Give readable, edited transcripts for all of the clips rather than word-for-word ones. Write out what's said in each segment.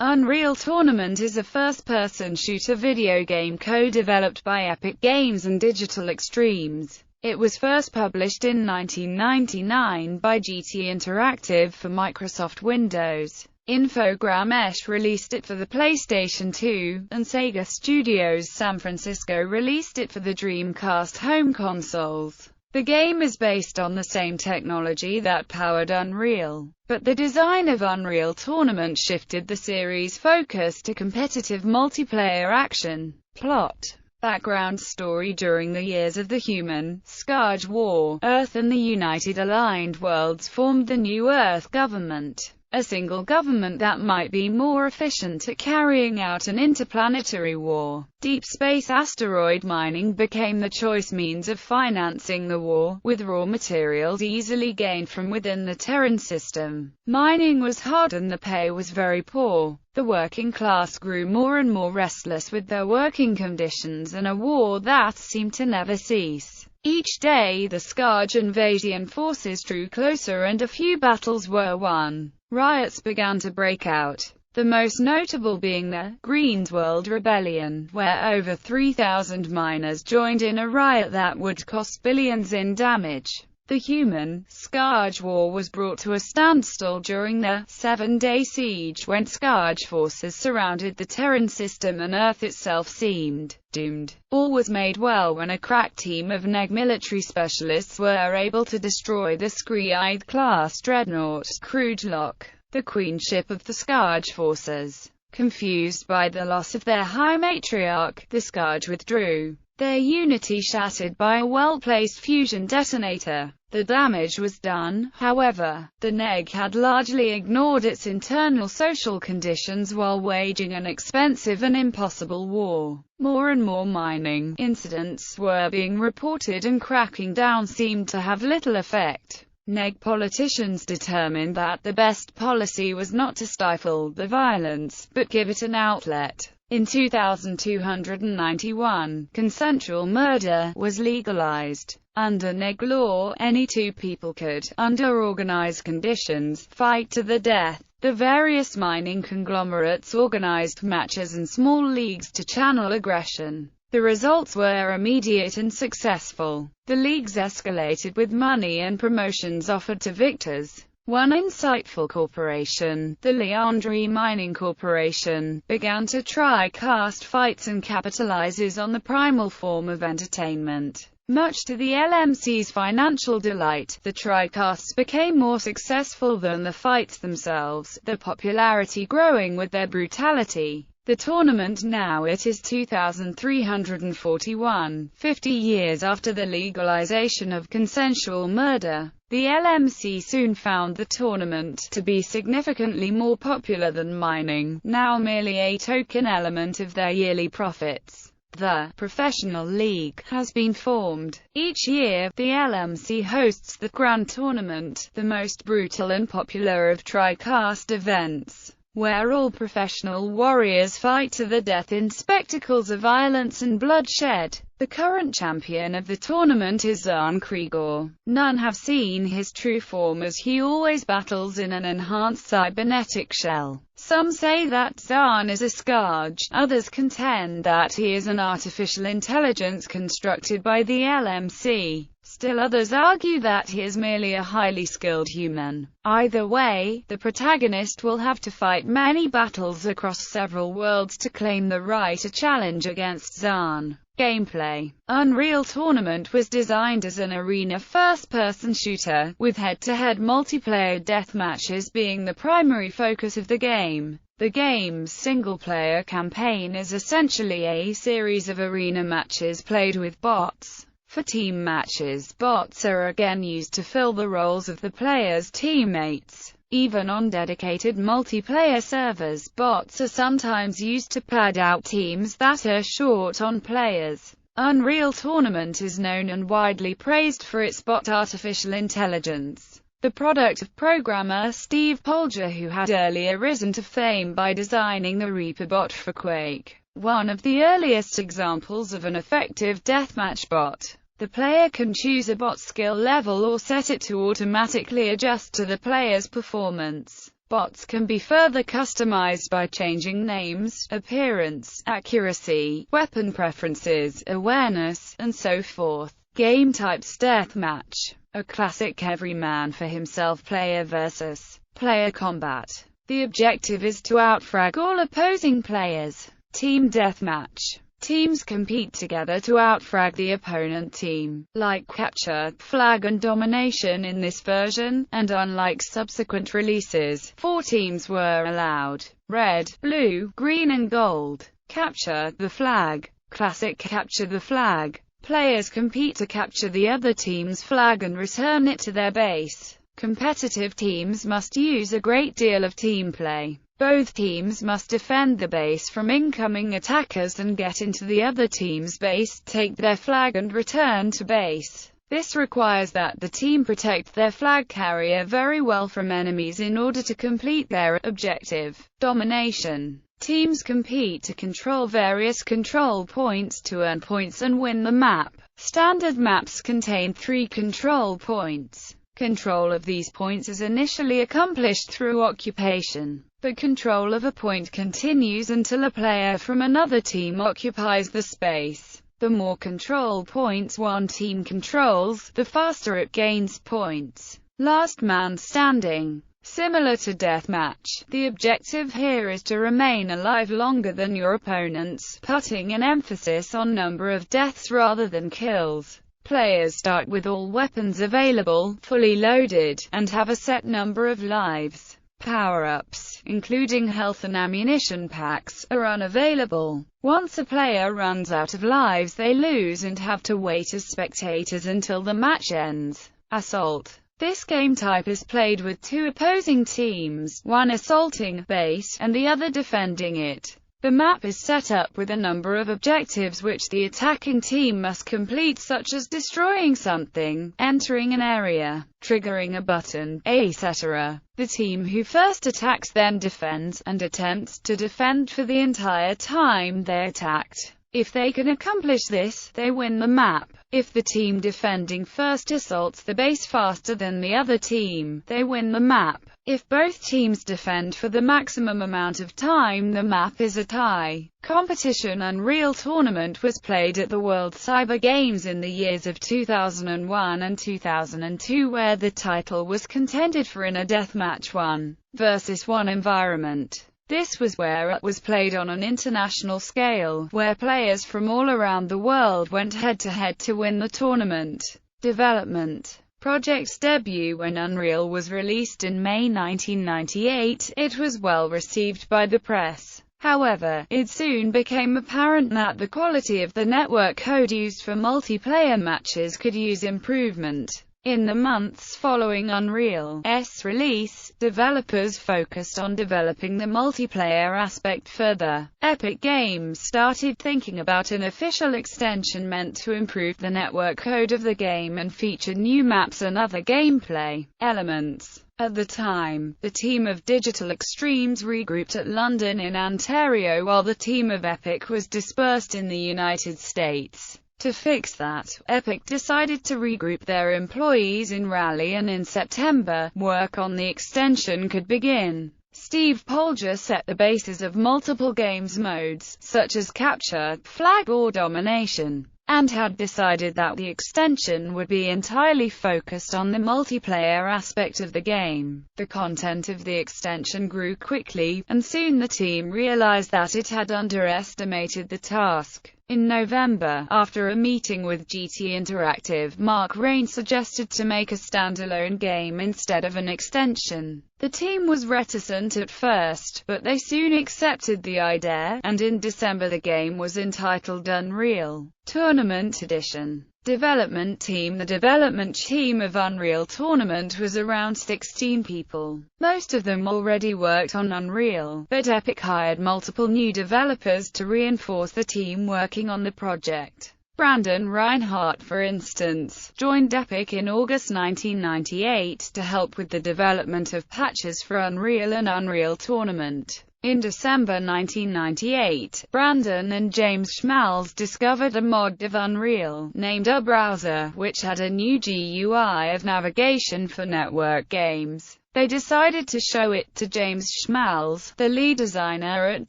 Unreal Tournament is a first-person shooter video game co-developed by Epic Games and Digital Extremes. It was first published in 1999 by GT Interactive for Microsoft Windows. Infogrames released it for the PlayStation 2, and Sega Studios San Francisco released it for the Dreamcast home consoles. The game is based on the same technology that powered Unreal, but the design of Unreal Tournament shifted the series' focus to competitive multiplayer action. Plot, background story: during the years of the Human Scourge War, Earth and the United Aligned Worlds formed the New Earth government, a single government that might be more efficient at carrying out an interplanetary war. Deep space asteroid mining became the choice means of financing the war, with raw materials easily gained from within the Terran system. Mining was hard and the pay was very poor. The working class grew more and more restless with their working conditions and a war that seemed to never cease. Each day the Scourge invasion forces drew closer and a few battles were won. Riots began to break out, the most notable being the Green's World Rebellion, where over 3,000 miners joined in a riot that would cost billions in damage. The Human Scourge War was brought to a standstill during the 7-day siege when Scourge forces surrounded the Terran system and Earth itself seemed doomed. All was made well when a crack team of NEG military specialists were able to destroy the Screed-class dreadnought Crudelock, the queen ship of the Scourge forces. Confused by the loss of their high matriarch, the Scourge withdrew, their unity shattered by a well-placed fusion detonator. The damage was done, however. The NEG had largely ignored its internal social conditions while waging an expensive and impossible war. More and more mining incidents were being reported and cracking down seemed to have little effect. NEG politicians determined that the best policy was not to stifle the violence, but give it an outlet. In 2291, consensual murder was legalized. Under NEG law, any two people could, under organized conditions, fight to the death. The various mining conglomerates organized matches and small leagues to channel aggression. The results were immediate and successful. The leagues escalated with money and promotions offered to victors. One insightful corporation, the Leandri Mining Corporation, began to try-cast fights and capitalizes on the primal form of entertainment. Much to the LMC's financial delight, the tricasts became more successful than the fights themselves, their popularity growing with their brutality. The tournament now it is 2341, 50 years after the legalization of consensual murder. The LMC soon found the tournament to be significantly more popular than mining, now merely a token element of their yearly profits. The Professional League has been formed. Each year, the LMC hosts the Grand Tournament, the most brutal and popular of TriCast events, where all professional warriors fight to the death in spectacles of violence and bloodshed. The current champion of the tournament is Zahn Krigor. None have seen his true form as he always battles in an enhanced cybernetic shell. Some say that Zahn is a Scourge, others contend that he is an artificial intelligence constructed by the LMC. Still others argue that he is merely a highly skilled human. Either way, the protagonist will have to fight many battles across several worlds to claim the right to challenge against Zahn. Gameplay. Unreal Tournament was designed as an arena first-person shooter, with head-to-head multiplayer deathmatches being the primary focus of the game. The game's single-player campaign is essentially a series of arena matches played with bots. For team matches, bots are again used to fill the roles of the player's teammates. Even on dedicated multiplayer servers, bots are sometimes used to pad out teams that are short on players. Unreal Tournament is known and widely praised for its bot artificial intelligence, the product of programmer Steve Polger, who had earlier risen to fame by designing the Reaper bot for Quake, one of the earliest examples of an effective deathmatch bot. The player can choose a bot skill level or set it to automatically adjust to the player's performance. Bots can be further customized by changing names, appearance, accuracy, weapon preferences, awareness, and so forth. Game types: Deathmatch, a classic every-man for himself player versus player combat. The objective is to outfrag all opposing players. Team Deathmatch. Teams compete together to outfrag the opponent team. Like Capture, Flag and Domination in this version, and unlike subsequent releases, 4 teams were allowed: red, blue, green and gold. Capture the Flag. Classic Capture the Flag. Players compete to capture the other team's flag and return it to their base. Competitive teams must use a great deal of team play. Both teams must defend the base from incoming attackers and get into the other team's base, take their flag and return to base. This requires that the team protect their flag carrier very well from enemies in order to complete their objective. Domination. Teams compete to control various control points to earn points and win the map. Standard maps contain 3 control points. Control of these points is initially accomplished through occupation, but control of a point continues until a player from another team occupies the space. The more control points one team controls, the faster it gains points. Last man standing. Similar to Deathmatch, the objective here is to remain alive longer than your opponents, putting an emphasis on number of deaths rather than kills. Players start with all weapons available, fully loaded, and have a set number of lives. Power-ups, including health and ammunition packs, are unavailable. Once a player runs out of lives, they lose and have to wait as spectators until the match ends. Assault. This game type is played with 2 opposing teams, one assaulting base, and the other defending it. The map is set up with a number of objectives which the attacking team must complete, such as destroying something, entering an area, triggering a button, etc. The team who first attacks then defends, and attempts to defend for the entire time they attacked. If they can accomplish this, they win the map. If the team defending first assaults the base faster than the other team, they win the map. If both teams defend for the maximum amount of time, the map is a tie. Competition Unreal Tournament was played at the World Cyber Games in the years of 2001 and 2002, where the title was contended for in a deathmatch 1 versus 1 environment. This was where it was played on an international scale, where players from all around the world went head-to-head to win the tournament. Development. Project's debut when Unreal was released in May 1998, it was well received by the press. However, it soon became apparent that the quality of the network code used for multiplayer matches could use improvement. In the months following Unreal's release, developers focused on developing the multiplayer aspect further. Epic Games started thinking about an official extension meant to improve the network code of the game and feature new maps and other gameplay elements. At the time, the team of Digital Extremes regrouped at London in Ontario while the team of Epic was dispersed in the United States. To fix that, Epic decided to regroup their employees in Raleigh, and in September, work on the extension could begin. Steve Polger set the basis of multiple games modes, such as Capture, Flag or Domination, and had decided that the extension would be entirely focused on the multiplayer aspect of the game. The content of the extension grew quickly, and soon the team realized that it had underestimated the task. In November, after a meeting with GT Interactive, Mark Rain suggested to make a standalone game instead of an extension. The team was reticent at first, but they soon accepted the idea, and in December the game was entitled Unreal Tournament Edition. Development team. The development team of Unreal Tournament was around 16 people. Most of them already worked on Unreal, but Epic hired multiple new developers to reinforce the team working on the project. Brandon Reinhardt, for instance, joined Epic in August 1998 to help with the development of patches for Unreal and Unreal Tournament. In December 1998, Brandon and James Schmalz discovered a mod of Unreal, named A Browser, which had a new GUI of navigation for network games. They decided to show it to James Schmalz, the lead designer at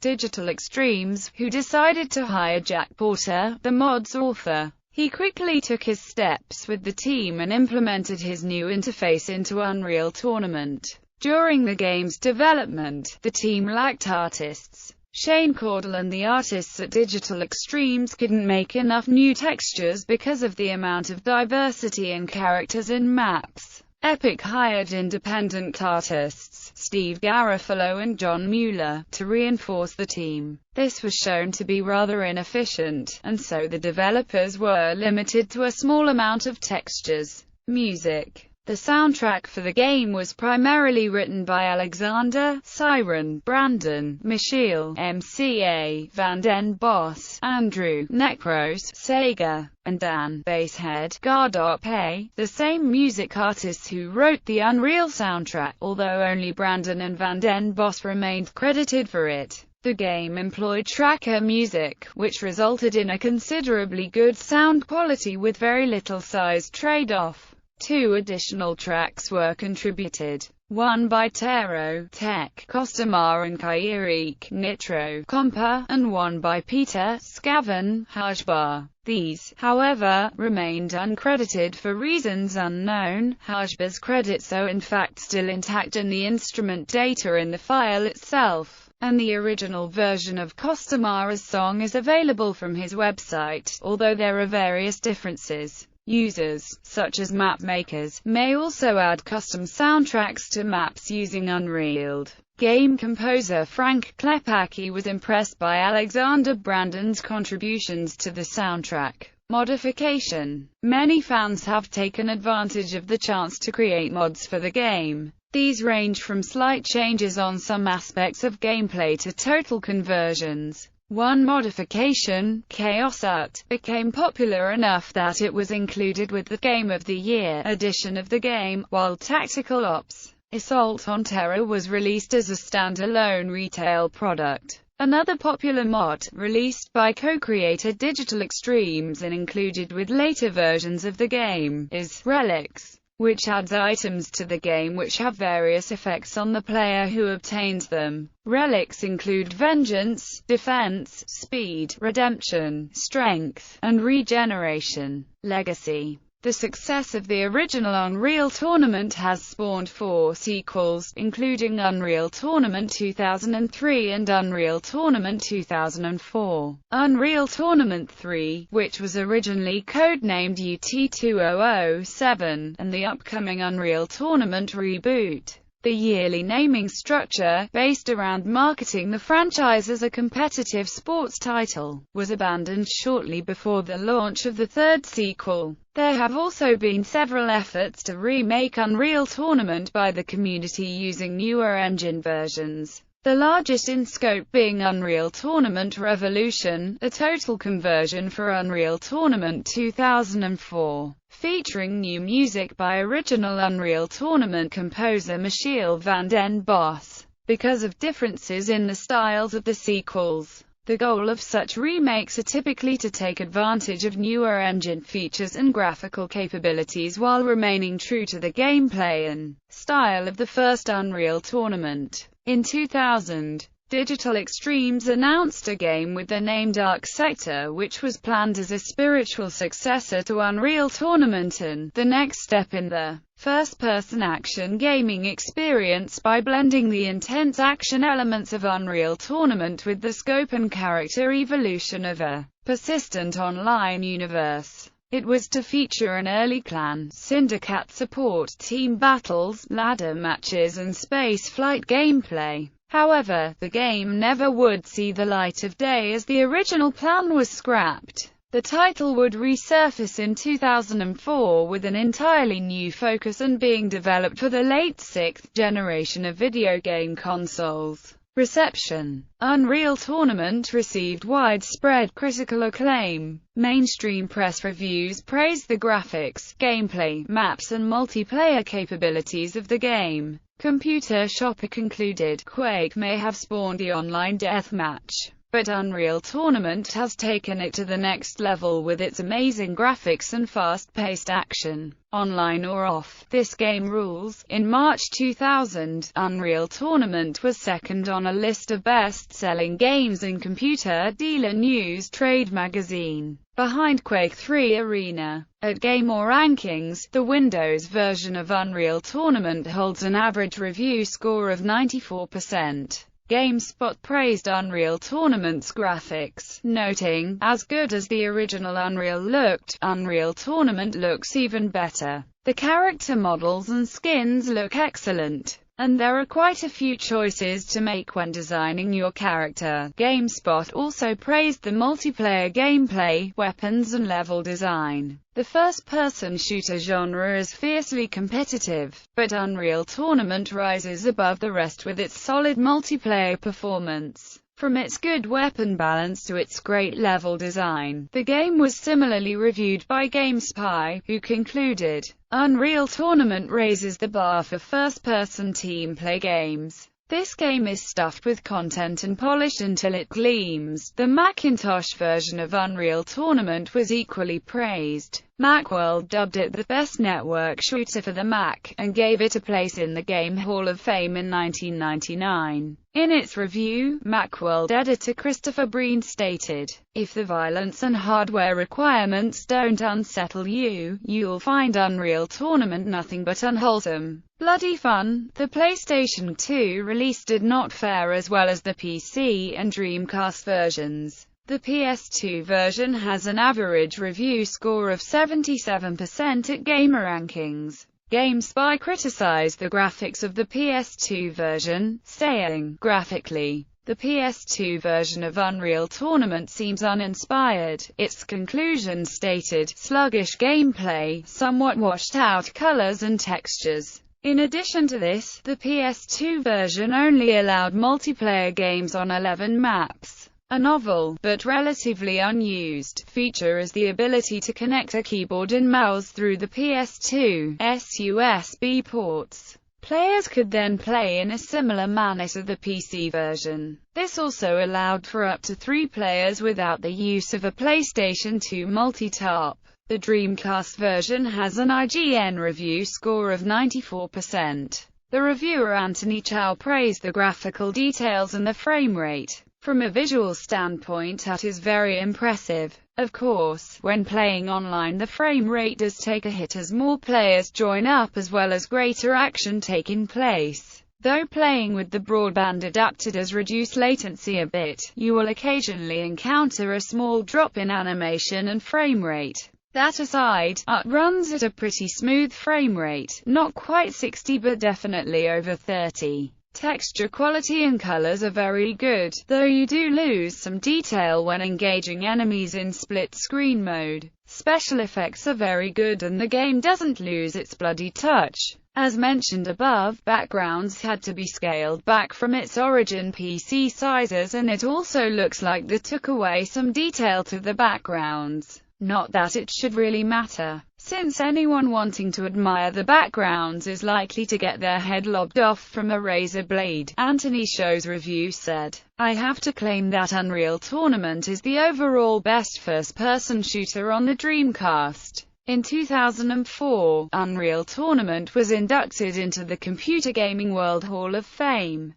Digital Extremes, who decided to hire Jack Porter, the mod's author. He quickly took his steps with the team and implemented his new interface into Unreal Tournament. During the game's development, the team lacked artists. Shane Caudle and the artists at Digital Extremes couldn't make enough new textures because of the amount of diversity and characters in maps. Epic hired independent artists, Steve Garofalo and John Mueller, to reinforce the team. This was shown to be rather inefficient, and so the developers were limited to a small amount of textures. Music. The soundtrack for the game was primarily written by Alexander, Siren, Brandon, Michiel, MCA, Van den Bos, Andrew, Necros, Sega, and Dan, Basshead, Gardope, the same music artists who wrote the Unreal soundtrack, although only Brandon and Van den Bos remained credited for it. The game employed tracker music, which resulted in a considerably good sound quality with very little size trade-off. 2 additional tracks were contributed, one by Tero, Tech, Costamar and Kyriak, Nitro, Compa, and one by Peter, Scavan, Hajbar. These, however, remained uncredited for reasons unknown. Hajbar's credits are in fact still intact in the instrument data in the file itself, and the original version of Costamara's song is available from his website, although there are various differences. Users, such as map makers, may also add custom soundtracks to maps using Unreal. Game composer Frank Klepacki was impressed by Alexander Brandon's contributions to the soundtrack. Modification. Many fans have taken advantage of the chance to create mods for the game. These range from slight changes on some aspects of gameplay to total conversions. One modification, Chaos.It, became popular enough that it was included with the Game of the Year edition of the game, while Tactical Ops: Assault on Terror was released as a standalone retail product. Another popular mod, released by co-creator Digital Extremes and included with later versions of the game, is Relics, which adds items to the game which have various effects on the player who obtains them. Relics include Vengeance, Defense, Speed, Redemption, Strength, and Regeneration. Legacy. The success of the original Unreal Tournament has spawned 4 sequels, including Unreal Tournament 2003 and Unreal Tournament 2004. Unreal Tournament 3, which was originally codenamed UT2007, and the upcoming Unreal Tournament reboot. The yearly naming structure, based around marketing the franchise as a competitive sports title, was abandoned shortly before the launch of the 3rd sequel. There have also been several efforts to remake Unreal Tournament by the community using newer engine versions, the largest in scope being Unreal Tournament Revolution, a total conversion for Unreal Tournament 2004. Featuring new music by original Unreal Tournament composer Michiel van den Bos. Because of differences in the styles of the sequels, the goal of such remakes are typically to take advantage of newer engine features and graphical capabilities while remaining true to the gameplay and style of the first Unreal Tournament. In 2000, Digital Extremes announced a game with the name Dark Sector, which was planned as a spiritual successor to Unreal Tournament and the next step in the first-person action gaming experience by blending the intense action elements of Unreal Tournament with the scope and character evolution of a persistent online universe. It was to feature an early clan, syndicate support, team battles, ladder matches and space flight gameplay. However, the game never would see the light of day as the original plan was scrapped. The title would resurface in 2004 with an entirely new focus and being developed for the late 6th generation of video game consoles. Reception. Unreal Tournament received widespread critical acclaim. Mainstream press reviews praised the graphics, gameplay, maps and multiplayer capabilities of the game. Computer Shopper concluded, Quake may have spawned the online deathmatch. but Unreal Tournament has taken it to the next level with its amazing graphics and fast-paced action. Online or off, this game rules. In March 2000, Unreal Tournament was second on a list of best-selling games in Computer Dealer News Trade magazine, behind Quake 3 Arena. At Game Rankings, the Windows version of Unreal Tournament holds an average review score of 94%. GameSpot praised Unreal Tournament's graphics, noting, "As good as the original Unreal looked, Unreal Tournament looks even better. The character models and skins look excellent, and there are quite a few choices to make when designing your character." GameSpot also praised the multiplayer gameplay, weapons and level design. The first-person shooter genre is fiercely competitive, but Unreal Tournament rises above the rest with its solid multiplayer performance. From its good weapon balance to its great level design, the game was similarly reviewed by GameSpy, who concluded, "Unreal Tournament raises the bar for first-person team play games. This game is stuffed with content and polished until it gleams." The Macintosh version of Unreal Tournament was equally praised. Macworld dubbed it the best network shooter for the Mac, and gave it a place in the Game Hall of Fame in 1999. In its review, Macworld editor Christopher Breen stated, "If the violence and hardware requirements don't unsettle you, you'll find Unreal Tournament nothing but unwholesome, bloody fun." The PlayStation 2 release did not fare as well as the PC and Dreamcast versions. The PS2 version has an average review score of 77% at Gamer Rankings. GameSpy criticized the graphics of the PS2 version, saying, "Graphically, the PS2 version of Unreal Tournament seems uninspired." Its conclusion stated, "Sluggish gameplay, somewhat washed-out colors and textures." In addition to this, the PS2 version only allowed multiplayer games on 11 maps. A novel, but relatively unused, feature is the ability to connect a keyboard and mouse through the PS2's USB ports. Players could then play in a similar manner to the PC version. This also allowed for up to 3 players without the use of a PlayStation 2 multi-tap. The Dreamcast version has an IGN review score of 94%. The reviewer Anthony Chow praised the graphical details and the frame rate. From a visual standpoint, that is very impressive. Of course, when playing online the frame rate does take a hit as more players join up as well as greater action taking place. Though playing with the broadband adapter does reduce latency a bit, you will occasionally encounter a small drop in animation and frame rate. That aside, it runs at a pretty smooth frame rate, not quite 60 but definitely over 30. Texture quality and colors are very good, though you do lose some detail when engaging enemies in split-screen mode. Special effects are very good and the game doesn't lose its bloody touch. As mentioned above, backgrounds had to be scaled back from its origin PC sizes, and it also looks like they took away some detail to the backgrounds. Not that it should really matter, since anyone wanting to admire the backgrounds is likely to get their head lobbed off from a razor blade. Anthony Show's review said, "I have to claim that Unreal Tournament is the overall best first-person shooter on the Dreamcast." In 2004, Unreal Tournament was inducted into the Computer Gaming World Hall of Fame.